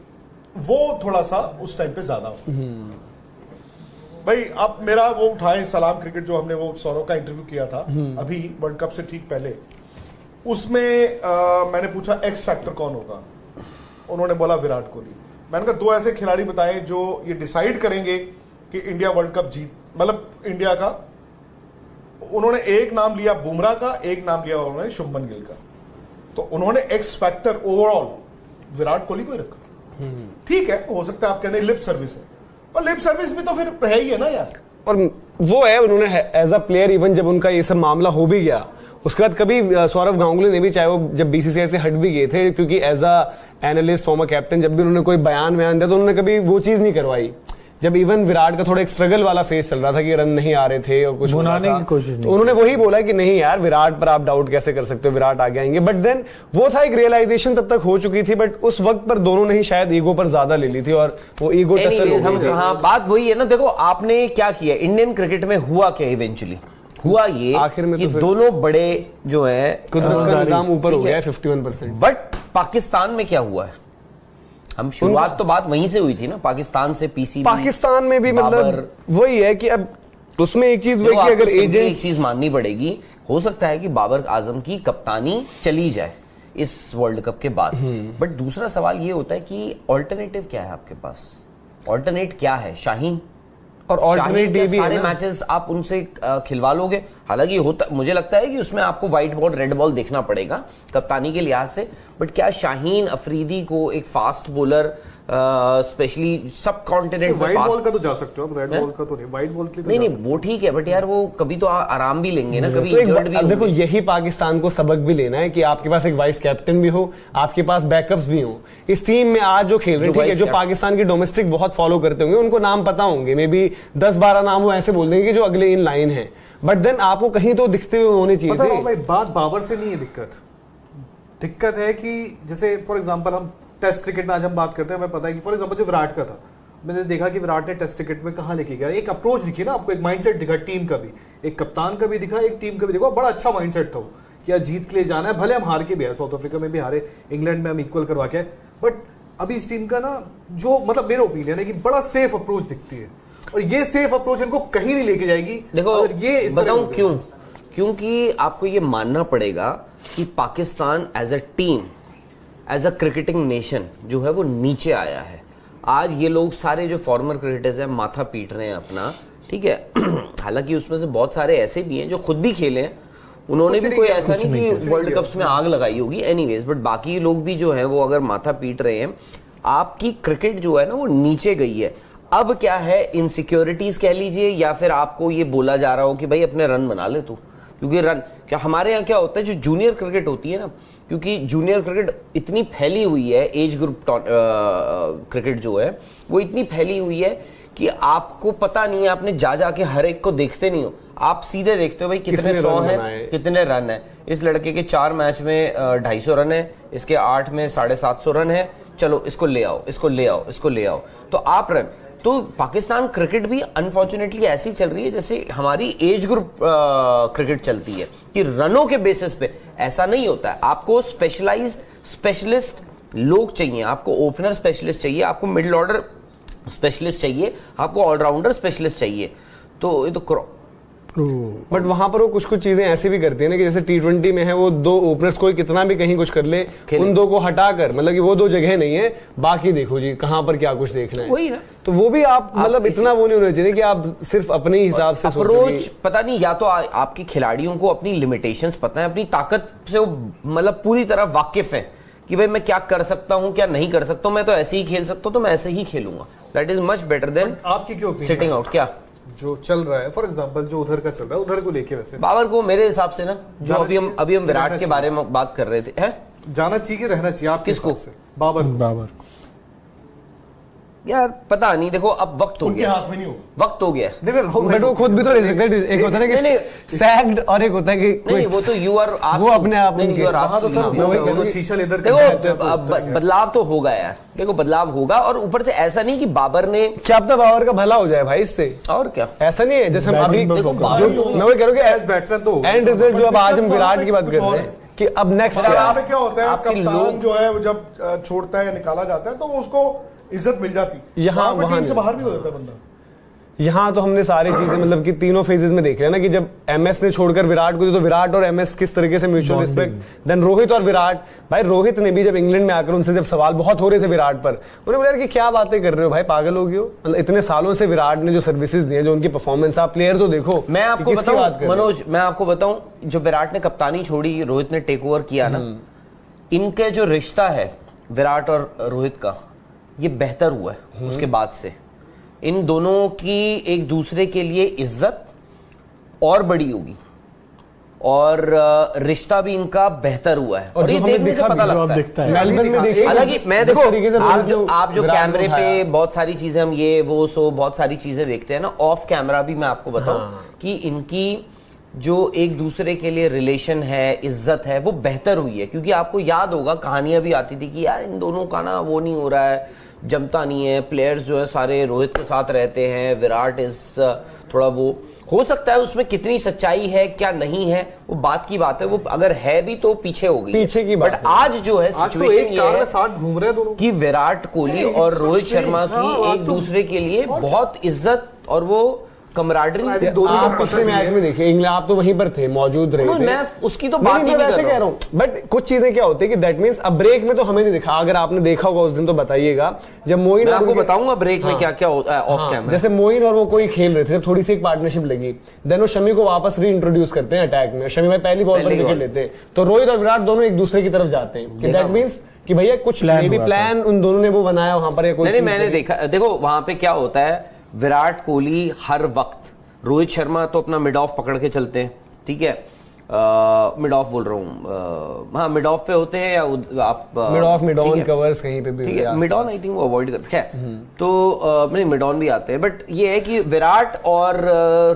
वो थोड़ा सा उस टाइम पे ज्यादा हो। भाई आप मेरा वो उठाएं सलाम क्रिकेट, जो हमने वो सौरव का इंटरव्यू किया था अभी वर्ल्ड कप से ठीक पहले, उसमें मैंने पूछा एक्स फैक्टर कौन होगा, उन्होंने बोला विराट कोहली। मैंने कहा 2 ऐसे खिलाड़ी बताएं जो ये डिसाइड करेंगे कि इंडिया वर्ल्ड कप जीत, मतलब इंडिया का। उन्होंने एक नाम लिया बुमराह का, एक नाम लिया उन्होंने शुभमन गिल का। तो उन्होंने x factor overall Virat Kohli को ही रखा। ठीक है, हो सकता है आप कहते हैं लिप सर्विस है, और लिप सर्विस भी तो फिर है ही है ना यार। और वो है उन्होंने एज अ प्लेयर, इवन जब उनका ये सब मामला हो भी गया उसके बाद कभी सौरव गांगुली ने भी, चाहे वो जब बीसीसीआई से हट भी गए थे, क्योंकि as a analyst former captain जब भी उन्होंने कोई बयान दिया तो उन्होंने कभी वो चीज नहीं करवाई। जब इवन विराट का थोड़ा एक स्ट्रगल वाला फेस चल रहा था कि रन नहीं आ रहे थे और कुछ बुलाने की कोशिश नहीं, तो उन्होंने वही बोला कि नहीं यार विराट पर आप डाउट कैसे कर सकते हो, विराट आगे आएंगे। बट देन वो था एक रियलाइजेशन तब तक हो चुकी थी, बट उस वक्त पर दोनों ने ही शायद ईगो पर ज्यादा ले ली थी और वो ईगो टसल हो गई थी। हाँ, बात वही है ना। देखो आपने क्या किया इंडियन क्रिकेट में, हुआ क्या इवेंचुअली, हुआ ये आखिर में कि दोनों बड़े जो है कुदरत का निजाम ऊपर हो गया 51%। बट पाकिस्तान में क्या हुआ है, हम शुरुआत तो बात वहीं से हुई थी ना, पाकिस्तान से पीसीबी। पाकिस्तान में भी मतलब वही है कि अब उसमें एक चीज हुई कि अगर एजेंट, एक चीज माननी पड़ेगी, हो सकता है कि बाबर आजम की कप्तानी चली जाए इस वर्ल्ड कप के बाद, बट दूसरा सवाल ये होता है कि ऑल्टरनेटिव क्या है आपके पास, ऑल्टरनेट क्या है, शाहीन और ऑल्टरनेट ये भी सारे मैचेस आप उनसे खिलवा लोगे। हालांकि होता, मुझे लगता है कि उसमें आपको व्हाइट बॉल रेड बॉल देखना पड़ेगा कप्तानी के लिहाज से, बट क्या शाहीन अफरीदी को एक फास्ट बॉलर स्पेशली सब कॉन्टिनेंट में व्हाइट बॉल का तो जा सकते हो, रेड बॉल का तो नहीं, व्हाइट बॉल की तो नहीं वो ठीक है, बट यार वो कभी तो आराम भी लेंगे ना, कभी इंजर्ड भी। देखो यही पाकिस्तान को सबक भी लेना है कि आपके पास एक वाइस कैप्टन भी हो, आपके पास बैकअप्स भी हो। इस टीम में आज जो खेल रहे हैं, जो पाकिस्तान की डोमेस्टिक बहुत फॉलो करते होंगे, उनको नाम पता होंगे, मे बी 10-12 नाम हो ऐसे बोल देंगे कि जो अगले इन लाइन है, बट देन आपको कहीं तो दिखते हुए होने चाहिए। बात बाबर से नहीं है, दिक्कत है कि जैसे फॉर एग्जांपल हम टेस्ट क्रिकेट में आज हम बात करते हैं, हमें पता है कि फॉर एग्जांपल जो विराट का था, मैंने देखा कि विराट ने टेस्ट क्रिकेट में कहां लेके गया, एक अप्रोच दिखी ना आपको, एक माइंडसेट दिखा टीम का भी, एक कप्तान का भी दिखा, एक टीम का भी दिखा, बड़ा अच्छा माइंडसेट था वो कि यार जीत के लिए जाना है, भले हम हार के भी है, साउथ अफ्रीका में भी हारे, इंग्लैंड में हम इक्वल करवा के, बट अभी इस टीम का ना जो मतलब मेरा ओपिनियन है कि बड़ा सेफ अप्रोच दिखती है, और ये सेफ अप्रोच इनको कहीं नहीं लेके जाएगी। देखो ये बताऊं क्यों, क्योंकि आपको ये मानना पड़ेगा कि Pakistan as a team, as a cricketing nation जो है वो नीचे आया है। आज ये लोग सारे जो फॉर्मर क्रिकेटर्स हैं माथा पीट रहे हैं अपना, ठीक है। हालांकि उसमें से बहुत सारे ऐसे भी हैं जो खुद भी खेले हैं, उन्होंने भी कोई ऐसा नहीं कि वर्ल्ड कप्स में आग लगाई होगी एनीवेज, बट बाकी लोग भी जो है वो अगर माथा पीट रहे हैं, आपकी क्रिकेट जो है ना वो नीचे गई है। अब क्या है, इनसिक्योरिटीज कह लीजिए, या फिर आपको ये बोला जा रहा हो कि भाई अपने रन बना ले तू, क्योंकि रन क्या हमारे यहाँ क्या होता है, जो जूनियर क्रिकेट होती है ना, क्योंकि जूनियर क्रिकेट इतनी फैली हुई है, एज ग्रुप क्रिकेट जो है वो इतनी फैली हुई है कि आपको पता नहीं है, आपने जा जाके हर एक को देखते नहीं हो, आप सीधे देखते हो भाई कितने 100 है, कितने रन है। इस लड़के के 4 मैच में 250 रन है, इसके 8 में 750 रन है, चलो इसको ले आओ, इसको ले आओ, इसको ले आओ, तो आप रन। तो पाकिस्तान क्रिकेट भी अनफॉर्चुनेटली ऐसी चल रही है जैसे हमारी एज ग्रुप क्रिकेट चलती है, कि रनों के बेसिस पे। ऐसा नहीं होता है, आपको स्पेशलिस्ट लोग चाहिए, आपको ओपनर स्पेशलिस्ट चाहिए, आपको मिडिल ऑर्डर स्पेशलिस्ट चाहिए, आपको ऑलराउंडर स्पेशलिस्ट चाहिए। तो ये तो बट वहां पर वो कुछ चीजें ऐसी भी करती है ना कि जैसे T20 में है वो 2 ओपनर्स, कोई कितना भी कहीं कुछ कर ले, उन 2 को हटाकर, मतलब कि वो 2 जगह नहीं है, बाकी देखो जी कहां पर क्या कुछ देखना है, वही ना। तो वो भी आप मतलब इतना वो नहीं होना चाहिए कि आप सिर्फ अपने हिसाब से अप्रोच पता नहीं, या तो आपके खिलाड़ियों को अपनी लिमिटेशंस पता है, अपनी ताकत से वो मतलब पूरी तरह वाकिफ है कि भाई मैं क्या कर सकता हूं, क्या नहीं कर सकता हूं, मैं तो ऐसे ही खेल सकता हूं, तो मैं ऐसे ही खेलूंगा। That is much better than आपकी क्यों सिटिंग आउट। क्या जो चल रहा है फॉर एग्जांपल, जो उधर का चल रहा है, उधर को लेके वैसे बाबर को मेरे हिसाब से ना, जो अभी हम विराट के बारे में बात कर रहे थे, है जाना चाहिए, रहना चाहिए। आप किसको? बाबर यार पता नहीं, देखो अब वक्त हो गया, हाथ में नहीं होगा, वक्त हो गया। बट वो खुद भी तो ले सकते हैं, एक होता है ना कि सैग्ड और एक होता है कि नहीं, वो तो यू आर वो अपने आप देखो बदलाव तो होगा यार, देखो बदलाव होगा, और ऊपर से ऐसा नहीं कि बाबर ने, क्या पता बाबर का भला हो जाए भाई इससे, और क्या, ऐसा नहीं है जैसे हम अभी मैं वो कह रहा हूँ बैट्समैन तो एंड रिजल्ट जो अब आज हम विराट की बात कर रहे हैं कि अब नेक्स्ट क्या होता है, कप्तान जो है जब छोड़ता है या निकाला जाता है तो उसको इज्जत मिल जाती, यहाँ टीम से बाहर भी हो जाता है बंदा। यहाँ तो हमने सारी चीजें मतलब कि तीनों फेजेस में देख लिया ना, कि जब एमएस ने छोड़कर विराट को, तो विराट और एमएस किस तरीके से म्यूचुअल रिस्पेक्ट, देन रोहित और विराट। भाई रोहित ने भी जब इंग्लैंड में आकर उनसे जब सवाल बहुत हो रहे थे विराट पर, उन्होंने बोला कि क्या बातें कर रहे हो भाई, पागल हो गए हो, मतलब इतने सालों से विराट ने जो सर्विसेज दी है, जो उनकी परफॉर्मेंस, आप प्लेयर तो देखो। मैं आपको बताऊं मनोज, मैं आपको बताऊं, जो विराट ने कप्तानी छोड़ी, रोहित ने टेक ओवर किया ना, इनके जो रिश्ता है विराट और रोहित का, ये बेहतर हुआ है उसके बाद से। इन दोनों की एक दूसरे के लिए इज्जत और बड़ी होगी और रिश्ता भी इनका बेहतर हुआ है और ये देखने से पता लगता है। मेलबर्न में देखिए, हालांकि मैं देखो आप जो कैमरे पे बहुत सारी चीजें हम ये वो सो बहुत सारी चीजें देखते हैं ना, ऑफ कैमरा भी मैं आपको बताऊं कि इनकी जो एक दूसरे के लिए रिलेशन है, इज्जत है, वो बेहतर हुई है। क्योंकि आपको याद होगा कहानियां भी आती थी कि यार इन दोनों का ना वो नहीं हो रहा है, जमता नहीं है, प्लेयर्स जो है सारे रोहित के साथ रहते हैं, विराट इज थोड़ा वो हो सकता है उसमें कितनी सच्चाई है क्या नहीं है वो बात की बात है, वो अगर है भी तो पीछे हो गई पीछे की बात। बट आज जो है सिचुएशन ये है साथ घूम रहे हैं दोनों कि विराट कोहली और रोहित शर्मा की एक दूसरे के लिए बहुत इज्जत और वो कमराडरी। आप पिछले मैच में देखिए इंग्लैंड, आप तो वहीं पर थे, मौजूद रहे थे। मैं उसकी तो बात ही वैसे कह रहा हूँ, बट कुछ चीजें क्या होती है कि दैट मींस अब ब्रेक में तो हमें नहीं दिखा, अगर आपने देखा होगा उस दिन तो बताइएगा। जब मोइन, आपको बताऊंगा ब्रेक में क्या क्या होता है ऑफ कैमरा। जैसे मोइन और वो कोई खेल रहे थे, थोड़ी सी एक पार्टनरशिप लगी, देन वो शमी को वापस री इंट्रोड्यूस करते हैं अटैक में, शमी भाई पहली बॉल पर विकेट लेते हैं, तो रोहित और विराट दोनों एक दूसरे की तरफ जाते हैं। दैट मींस कि भैया कुछ प्लान उन दोनों ने वो बनाया वहां पर, या कोई नहीं मैंने देखा। देखो वहां पे क्या होता है, विराट कोहली हर वक्त, रोहित शर्मा तो अपना मिड ऑफ पकड़ के चलते हैं, ठीक है, मिड ऑफ बोल रहा हूँ, हाँ मिड ऑफ पे होते हैं या आप मिड ऑन कवर्स कहीं पे भी, ठीक है, मिड ऑन आई थिंक वो अवॉइड करते हैं, तो नहीं मिड ऑन भी आते हैं। बट ये है कि विराट और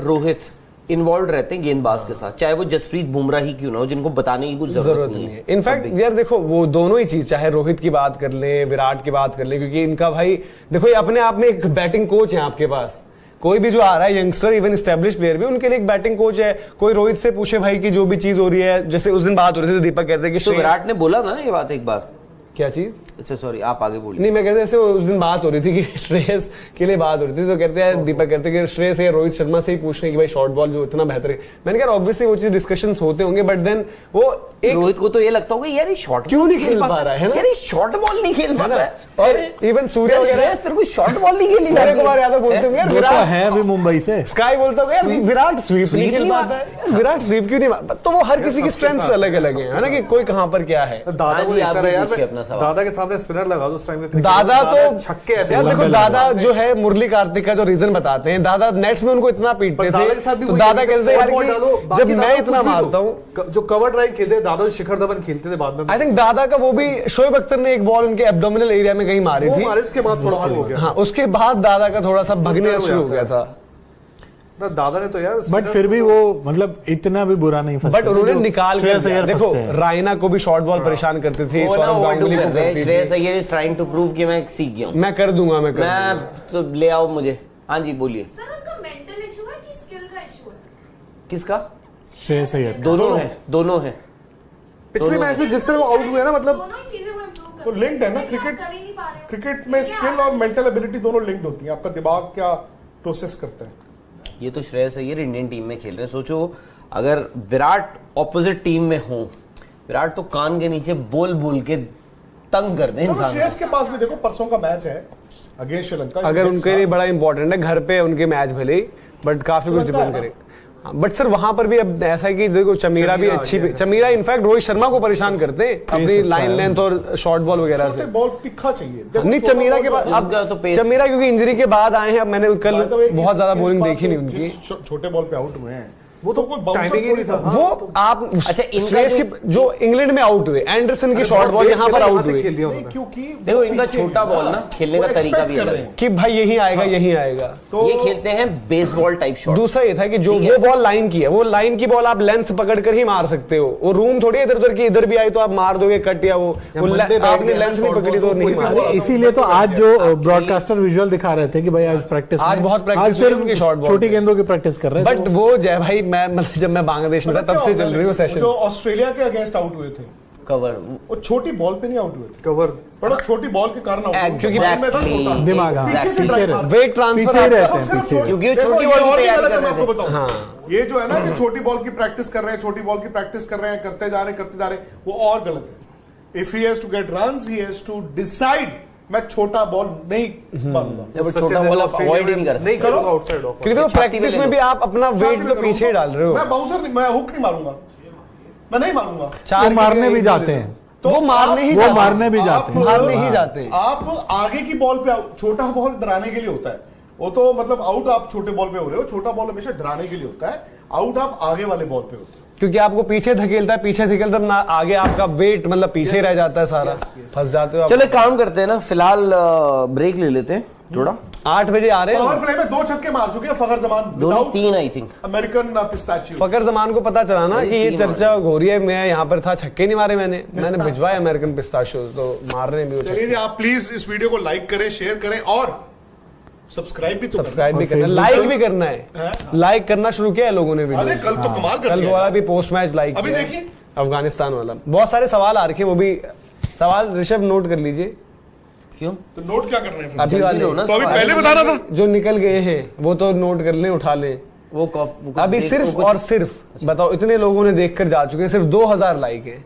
रोहित इन्वॉल्व रहते हैं गेंदबाज के साथ, चाहे वो जसप्रीत बुमराह ही क्यों ना हो, जिनको बताने की कुछ जरूरत नहीं है। इनफैक्ट यार देखो वो दोनों ही चीज, चाहे रोहित की बात कर ले, विराट की बात कर ले, क्योंकि इनका भाई देखो ये अपने आप में एक बैटिंग कोच है आपके पास। कोई भी जो आ रहा है यंगस्टर, इवन एस्टैब्लिश प्लेयर भी, उनके लिए एक बैटिंग कोच है। कोई रोहित से पूछे भाई कि जो भी चीज हो रही है, जैसे उस दिन बात हो रही थी, दीपक कहते हैं कि तो विराट ने बोला ना ये बात एक बार, क्या चीज, अच्छा सॉरी आप आगे बोलिए। नहीं मैं कहते ऐसे उस दिन बात हो रही थी कि श्रेयस के लिए बात हो रही थी, तो कहते हैं दीपक कहते हैं कि श्रेयस या रोहित शर्मा से ही पूछने की भाई शॉर्ट बॉल जो इतना बेहतर है। मैंने कहा ऑब्वियसली वो चीज डिस्कशंस होते होंगे, बट देन वो एक रोहित को तो ये लगता होगा यार ये शॉर्ट क्यों नहीं खेल पा रहा है ना, यार ये शॉर्ट बॉल नहीं खेल पा रहा है। और इवन सूर्य वगैरह तेरे को शॉर्ट बॉल नहीं खेली, सूर्य कुमार यादव बोलते होंगे यार विराट है अभी मुंबई से, स्काई बोलता होगा यार विराट स्वीप नहीं खेल पाता है, विराट स्वीप क्यों नहीं मारता। तो वो हर किसी की स्ट्रेंथ्स अलग अलग है ना, कि कोई कहां पर क्या है। दादा को देखता रहे यार, दादा के सामने स्पिनर लगा दो उस टाइम में, दादा तो छक्के ऐसे यार देखो, दादा जो है मुरली कार्तिक का जो रीजन बताते हैं, दादा नेट्स में उनको इतना पीटते थे, तो दादा कहते थे यार कि जब मैं इतना मारता हूँ, जो कवर ड्राइव खेलते दादा, शिखर धवन खेलते थे बाद में। आई थिंक दादा का वो भी शोएब अख्तर ने एक बॉल उनके एब्डोमिनल एरिया में कहीं मारी थी, उसके बाद थोड़ा हो गया। हाँ उसके बाद दादा का थोड़ा सा भगने शुरू हो गया था। दादा ने तो यार, बट फिर भी वो मतलब इतना भी बुरा नहीं फंसा, बट उन्होंने निकाल कर देखो, रायना को भी शॉर्ट बॉल परेशान करते थे, सौरव गांगुली को करती थी। Shreyas Iyer is trying to prove कि मैं सीख गया हूं, मैं कर दूंगा, मैं तो ले आओ मुझे। हाँ जी बोलिए। सर उनका मेंटल इशू है कि स्किल का इशू है? किसका? श्रेयस अय्यर दोनों है। पिछले मैच में जिस तरह वो आउट हुए ना, मतलब दोनों ही चीजें वो इंप्रूव कर, तो लिंक्ड है ना, क्रिकेट में स्किल और मेंटल एबिलिटी दोनों लिंक्ड होती है। आपका दिमाग क्या प्रोसेस करता है। ये तो श्रेयस अय्यर इंडियन टीम में खेल रहे हैं, सोचो अगर विराट ऑपोजिट टीम में हो, विराट तो कान के नीचे बोल बोल के तंग कर दे इंसान। श्रेयस के पास भी देखो परसों का मैच है अगेंस्ट श्रीलंका, अगर उनके लिए बड़ा इंपॉर्टेंट है, घर पे उनके मैच भले ही, बट काफी कुछ डिपेंड करेगा। बट सर वहां पर भी अब ऐसा है कि देखो चमीरा भी अच्छी, चमीरा इनफैक्ट रोहित शर्मा को परेशान करते हैं अपनी लाइन लेंथ और शॉर्ट बॉल वगैरह से। बॉल तिखा चाहिए नहीं चमीरा के बाद, अब चमीरा क्योंकि इंजरी के बाद आए हैं, अब मैंने कल बहुत ज्यादा बॉलिंग देखी नहीं उनकी, छोटे बॉल पे आउट हुए हैं वो तो कोई टाइमिंग ही नहीं था। वो आप अच्छा श्रेयस की जो इंग्लैंड में आउट हुए, एंडरसन की शॉर्ट बॉल यहाँ पर आउट हुए, क्योंकि देखो इनका छोटा बॉल ना खेलने का तरीका भी अलग है कि भाई यही आएगा यही आएगा, तो ये खेलते हैं बेसबॉल टाइप शॉट। दूसरा ये था कि जो वो बॉल लाइन की है, वो लाइन की बॉल आप लेंथ पकड़ कर ही मार सकते हो, वो रूम थोड़ी इधर उधर की इधर भी आई तो आप मार दोगे कट, या वो आपने लेंथ नहीं पकड़ी तो नहीं मार। इसीलिए तो आज जो ब्रॉडकास्टर विजुअल दिखा रहे थे कि भाई आज प्रैक्टिस, आज बहुत प्रैक्टिस की शॉर्ट बॉल, छोटी गेंदों की प्रैक्टिस कर रहे हैं। बट वो जय भाई मैं मतलब जब मैं बांग्लादेश में था तब से चल रही है सेशन। जो ऑस्ट्रेलिया के अगेंस्ट आउट हुए थे कवर, वो छोटी बॉल पे नहीं आउट हुए थे, कवर बड़ा छोटी बॉल के कारण आउट हुए, क्योंकि में था छोटा दिमाग, वेट ट्रांसफर रहते हैं, क्योंकि छोटी बॉल की तैयारी कर रहे थे। आपको बताऊं ये जो है ना कि छोटी बॉल की प्रैक्टिस कर रहे हैं, छोटी बॉल की प्रैक्टिस कर रहे हैं, करते जा रहे हैं, वो और गलत है। If he has to get runs, he has to decide मैं छोटा बॉल नहीं मारूंगा, छोटा बॉल आप अवॉइड ही नहीं कर सकते, नहीं करूंगा आउटसाइड ऑफ, क्योंकि तो प्रैक्टिस में भी आप अपना वेट तो पीछे डाल रहे हो। मैं बाउंसर नहीं, मैं हुक नहीं मारूंगा, मैं नहीं मारूंगा। चार मारने भी जाते हैं, तो वो मारने ही जाते हैं, मारने ही जाते हैं। आप आगे की बॉल पे छोटा बॉल डराने के लिए होता है, वो तो मतलब आउट आप छोटे बॉल पे हो रहे हो, छोटा बॉल हमेशा डराने के लिए होता है, आउट आप आगे वाले बॉल पे होते हो, क्योंकि आपको पीछे धकेलता है ना, आगे आपका वेट मतलब पीछे रह जाता है सारा, फंस जाते हो। चलो काम करते हैं ना, फिलहाल ब्रेक ले लेते हैं थोड़ा। 8 बजे आ रहे हैं। पावर प्ले में 2 छक्के मार चुके हैं Fakhar Zaman, 2-3 I think American pistachio. Fakhar Zaman को पता चला ना कि ये चर्चा हो रही है, मैं यहाँ पर था, छक्के नहीं मारे मैंने भिजवाया अमेरिकन पिस्ताचियो, तो मार रहे हैं। चलिए जी, आप प्लीज इस वीडियो को लाइक करें, शेयर करें और सब्सक्राइब भी करना, लाइक भी करना है। लाइक करना शुरू किया है लोगों ने वीडियो। कल तो कमाल कर कल वाला भी पोस्ट मैच लाइक अभी देखिए, अफगानिस्तान वाला। बहुत सारे सवाल आ रखे, वो भी सवाल ऋषभ नोट कर लीजिए। क्यों? तो नोट क्या करना है? अभी वाले तो अभी पहले बता रहा था, जो निकल गए हैं वो तो नोट कर लें, उठा लें। वो अभी सिर्फ और सिर्फ बताओ, इतने लोगों ने देखकर जा चुके हैं, सिर्फ 2000 लाइक है।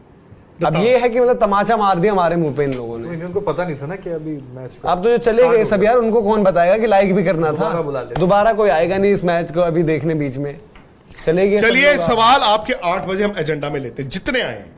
अब ये है कि मतलब तमाचा मार दिया हमारे मुंह पे इन लोगों ने। उनको पता नहीं था ना कि अभी मैच, अब तो जो चले गए सब यार, उनको कौन बताएगा कि लाइक भी करना था। दोबारा कोई आएगा नहीं इस मैच को अभी देखने, बीच में चले गए। चलिए सवाल आपके 8 बजे हम एजेंडा में लेते हैं, जितने आए हैं